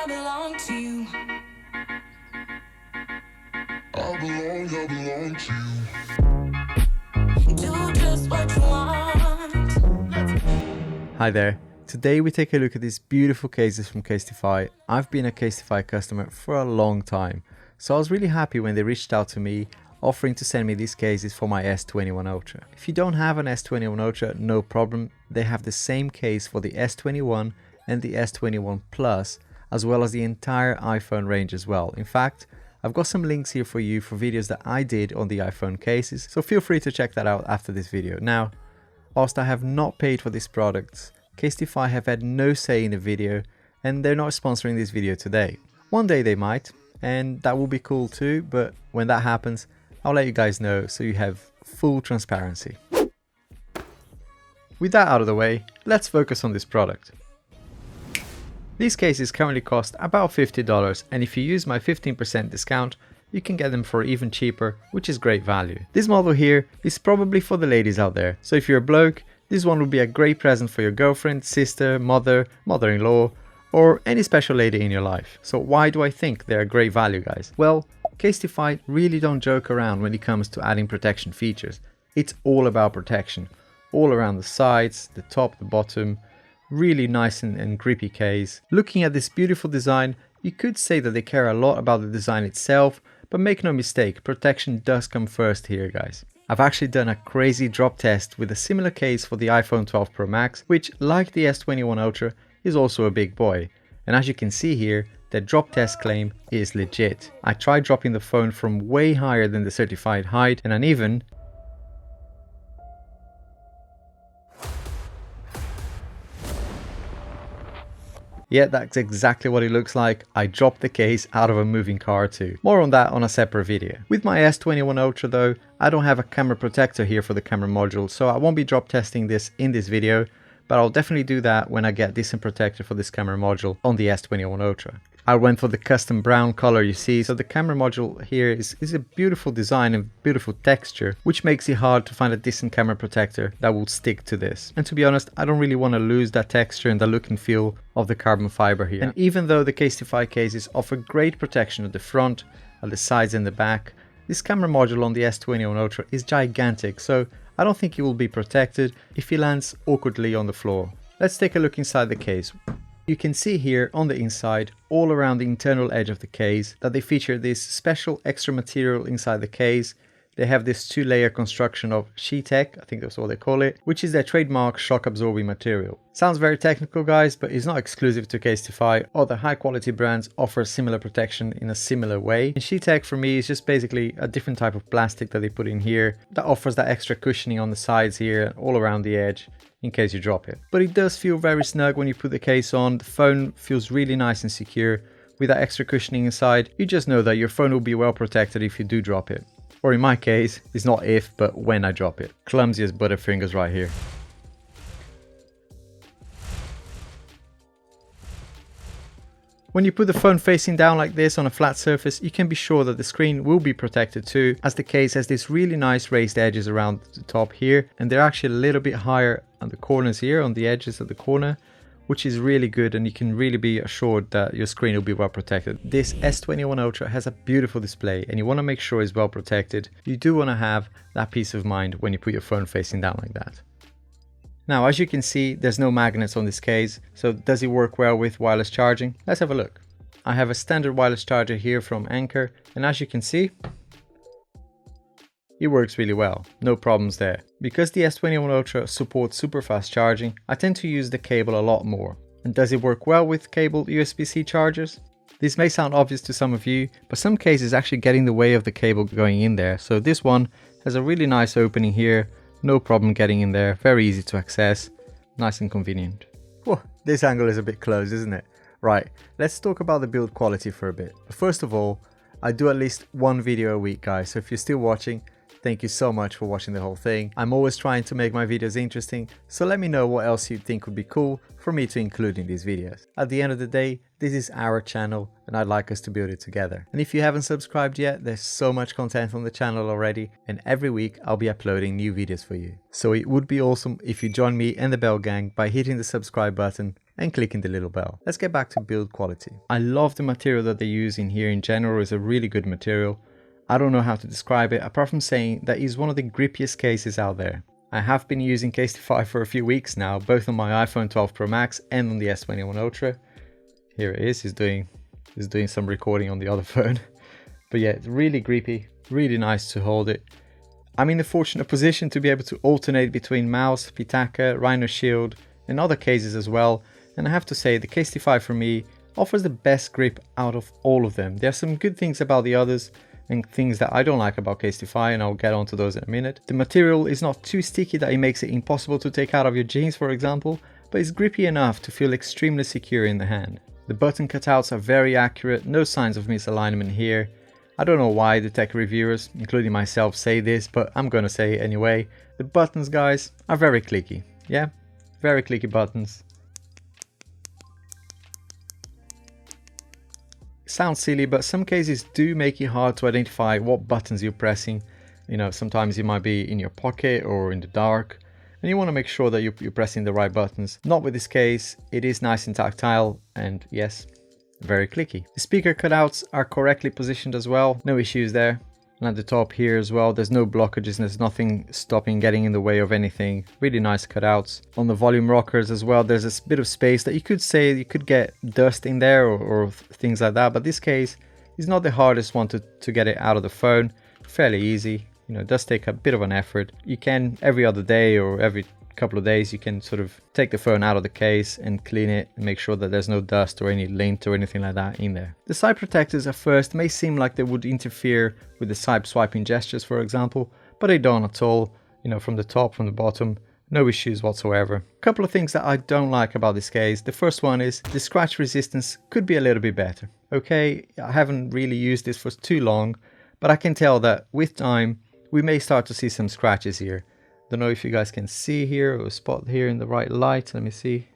I belong to you. I belong to you. Do just what you want. Hi there. Today we take a look at these beautiful cases from CASETiFY. I've been a CASETiFY customer for a long time, so I was really happy when they reached out to me offering to send me these cases for my S21 Ultra. If you don't have an S21 Ultra, no problem. They have the same case for the S21 and the S21 Plus, as well as the entire iPhone range as well. In fact, I've got some links here for you for videos that I did on the iPhone cases, so feel free to check that out after this video. Now, whilst I have not paid for these products, CASETiFY have had no say in the video and they're not sponsoring this video today. One day they might, and that will be cool too, but when that happens, I'll let you guys know so you have full transparency. With that out of the way, let's focus on this product. These cases currently cost about $50, and if you use my 15% discount, you can get them for even cheaper, which is great value. This model here is probably for the ladies out there, so if you're a bloke, this one will be a great present for your girlfriend, sister, mother, mother-in-law, or any special lady in your life. So why do I think they're a great value, guys? Well, CASETiFY really don't joke around when it comes to adding protection features. It's all about protection, all around the sides, the top, the bottom. Really nice and grippy case. Looking at this beautiful design, you could say that they care a lot about the design itself, but make no mistake, protection does come first here, guys. I've actually done a crazy drop test with a similar case for the iPhone 12 Pro Max, which, like the S21 Ultra, is also a big boy. And as you can see here, the drop test claim is legit. I tried dropping the phone from way higher than the certified height, and uneven. Yeah, that's exactly what it looks like. I dropped the case out of a moving car too. More on that on a separate video. With my S21 Ultra though, I don't have a camera protector here for the camera module, so I won't be drop testing this in this video, but I'll definitely do that when I get a decent protector for this camera module on the S21 Ultra. I went for the custom brown color you see, so the camera module here is a beautiful design and beautiful texture, which makes it hard to find a decent camera protector that will stick to this. And to be honest, I don't really want to lose that texture and the look and feel of the carbon fiber here. And even though the CASETiFY cases offer great protection at the front, at the sides and the back, this camera module on the S21 Ultra is gigantic, so I don't think it will be protected if it lands awkwardly on the floor. Let's take a look inside the case. You can see here on the inside, all around the internal edge of the case, that they feature this special extra material inside the case. They have this two-layer construction of SheTech, I think that's what they call it, which is their trademark shock-absorbing material. Sounds very technical, guys, but it's not exclusive to CASETiFY. Other high-quality brands offer similar protection in a similar way. And SheTech for me is just basically a different type of plastic that they put in here that offers that extra cushioning on the sides here, all around the edge, in case you drop it. But it does feel very snug when you put the case on. The phone feels really nice and secure. With that extra cushioning inside, you just know that your phone will be well protected if you do drop it. Or in my case, it's not if, but when I drop it. Clumsy as butterfingers right here. When you put the phone facing down like this on a flat surface, you can be sure that the screen will be protected too, as the case has these really nice raised edges around the top here, and they're actually a little bit higher on the corners here, on the edges of the corner, which is really good, and you can really be assured that your screen will be well protected. This S21 Ultra has a beautiful display, and you want to make sure it's well protected. You do want to have that peace of mind when you put your phone facing down like that. Now, as you can see, there's no magnets on this case, so does it work well with wireless charging? Let's have a look. I have a standard wireless charger here from Anker, and as you can see, it works really well, no problems there. Because the S21 Ultra supports super fast charging, I tend to use the cable a lot more. And does it work well with cable USB-C chargers? This may sound obvious to some of you, but some cases actually get in the way of the cable going in there. So this one has a really nice opening here, no problem getting in there, very easy to access, nice and convenient. Whoa, this angle is a bit close, isn't it? Right, let's talk about the build quality for a bit. First of all, I do at least one video a week, guys, so if you're still watching, Thank you so much for watching the whole thing. I'm always trying to make my videos interesting, so let me know what else you think would be cool for me to include in these videos. At the end of the day, this is our channel and I'd like us to build it together. And if you haven't subscribed yet, there's so much content on the channel already, and every week I'll be uploading new videos for you. So it would be awesome if you join me and the Bell Gang by hitting the subscribe button and clicking the little bell. Let's get back to build quality. I love the material that they use in here. In general, is a really good material. I don't know how to describe it apart from saying that it's one of the grippiest cases out there. I have been using CASETiFY for a few weeks now, both on my iPhone 12 Pro Max and on the S21 Ultra. Here it is, he's doing some recording on the other phone. But yeah, it's really grippy, really nice to hold it. I'm in the fortunate position to be able to alternate between mouse, Pitaka, Rhino Shield and other cases as well. And I have to say the CASETiFY for me offers the best grip out of all of them. There are some good things about the others and things that I don't like about CASETiFY, and I'll get onto those in a minute. The material is not too sticky that it makes it impossible to take out of your jeans, for example, but it's grippy enough to feel extremely secure in the hand. The button cutouts are very accurate, no signs of misalignment here. I don't know why the tech reviewers, including myself, say this, but I'm gonna say it anyway. The buttons, guys, are very clicky. Yeah, very clicky buttons. Sounds silly, but some cases do make it hard to identify what buttons you're pressing. You know, sometimes you might be in your pocket or in the dark, and you want to make sure that you're pressing the right buttons. Not with this case, it is nice and tactile, and yes, very clicky. The speaker cutouts are correctly positioned as well, no issues there. And at the top here as well, there's no blockages, there's nothing stopping getting in the way of anything. Really nice cutouts. On the volume rockers as well, there's a bit of space that you could say you could get dust in there or things like that, but this case is not the hardest one to get it out of the phone. Fairly easy. You know, it does take a bit of an effort. You can every other day or every couple of days you can sort of take the phone out of the case and clean it and make sure that there's no dust or any lint or anything like that in there. The side protectors at first may seem like they would interfere with the side swiping gestures, for example, but they don't at all. You know, from the top, from the bottom, no issues whatsoever. A couple of things that I don't like about this case. The first one is the scratch resistance could be a little bit better. Okay, I haven't really used this for too long, but I can tell that with time we may start to see some scratches here. Don't know if you guys can see here or spot here in the right light. Let me see.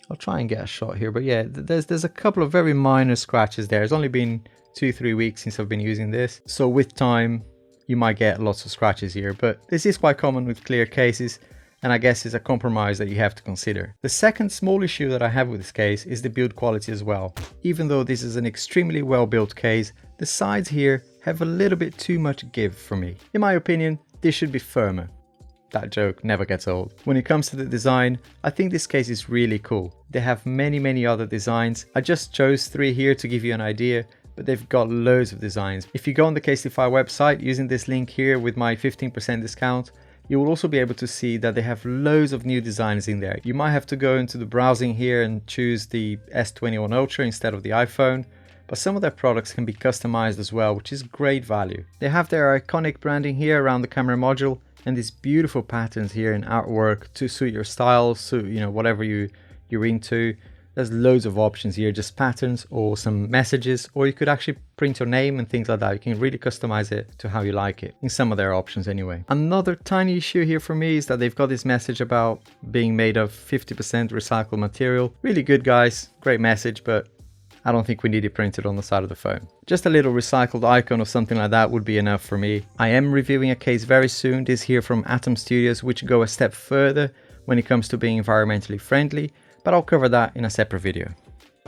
I'll try and get a shot here, but yeah, there's a couple of very minor scratches there. It's only been 2-3 weeks since I've been using this, so with time you might get lots of scratches here, but this is quite common with clear cases, and I guess it's a compromise that you have to consider. The second small issue that I have with this case is the build quality as well. Even though this is an extremely well built case, the sides here have a little bit too much give for me. In my opinion, this should be firmer. That joke never gets old. When it comes to the design, I think this case is really cool. They have many other designs. I just chose 3 here to give you an idea, but they've got loads of designs. If you go on the CASETiFY website using this link here with my 15% discount, you will also be able to see that they have loads of new designs in there. You might have to go into the browsing here and choose the S21 Ultra instead of the iPhone, but some of their products can be customized as well, which is great value. They have their iconic branding here around the camera module and these beautiful patterns here in artwork to suit your style, suit, you know, whatever you're into. There's loads of options here, just patterns or some messages, or you could actually print your name and things like that. You can really customize it to how you like it in some of their options anyway. Another tiny issue here for me is that they've got this message about being made of 50% recycled material. Really good, guys, great message, but I don't think we need it printed on the side of the phone. Just a little recycled icon or something like that would be enough for me. I am reviewing a case very soon, this here from Atom Studios, which go a step further when it comes to being environmentally friendly, but I'll cover that in a separate video.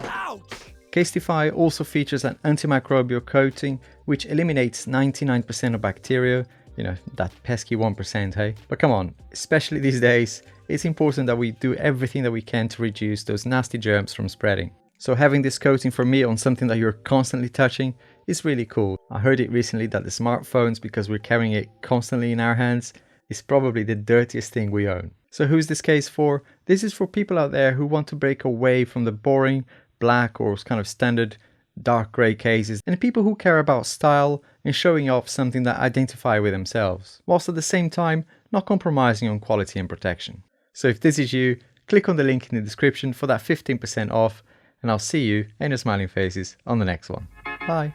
Ouch! CASETiFY also features an antimicrobial coating which eliminates 99% of bacteria. You know, that pesky 1%, hey? But come on, especially these days, it's important that we do everything that we can to reduce those nasty germs from spreading. So having this coating for me on something that you're constantly touching is really cool. I heard it recently that the smartphones, because we're carrying it constantly in our hands, is probably the dirtiest thing we own. So who's this case for? This is for people out there who want to break away from the boring black or kind of standard dark grey cases, and people who care about style and showing off something that identify with themselves, whilst at the same time not compromising on quality and protection. So if this is you, click on the link in the description for that 15% off, and I'll see you and your smiling faces on the next one. Bye.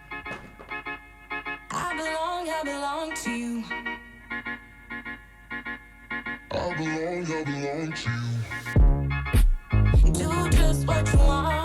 I belong belong to you. I belong to you. Do just what you want.